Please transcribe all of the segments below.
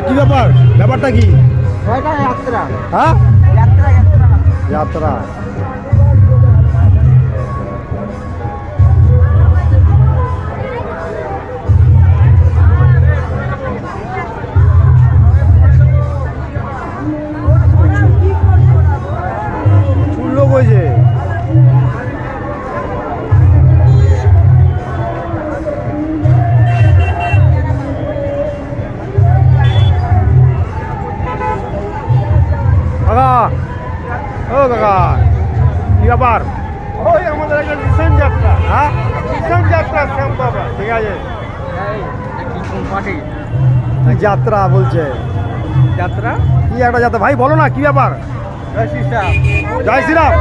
কি ব্যাপার, ব্যাপারটা কি? হ্যাঁ, যাত্রা। লোক হয়েছে ও কাকা, কি ব্যাপার? ওই আমাদের একটা কিষাণ যাত্রা। হ্যাঁ, কিষাণ যাত্রা শ্যাম বাবা। ঠিক আছে, যাত্রা বলছে। যাত্রা কি একটা যাত্রা ভাই, বলো না কি ব্যাপার? জয় শ্রীরাম।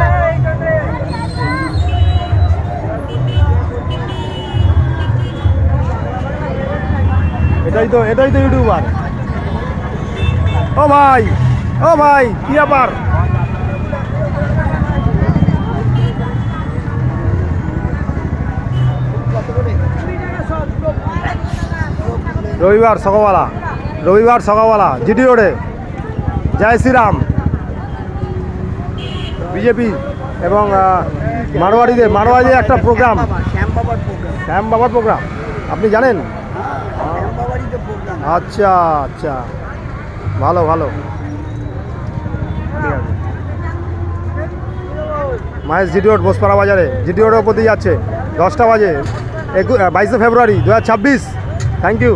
এটাই তো ইউটিউবার। ও ভাই, ও ভাই, কি ব্যাপার? রবিবার সকালবেলা জিটি রোডে জয় শ্রীরাম বিজেপি এবং মারোয়ারিদের একটা প্রোগ্রাম, শ্যাম বাবার প্রোগ্রাম। আপনি জানেন? আচ্ছা আচ্ছা, ভালো ভালো, ঠিক আছে। মাহেশ জিটি রোড, বোসপাড়া বাজারে, জিটি রোডের উপর দিয়ে যাচ্ছে। 10টা বাজে, 22শে ফেব্রুয়ারি 2026। Thank you.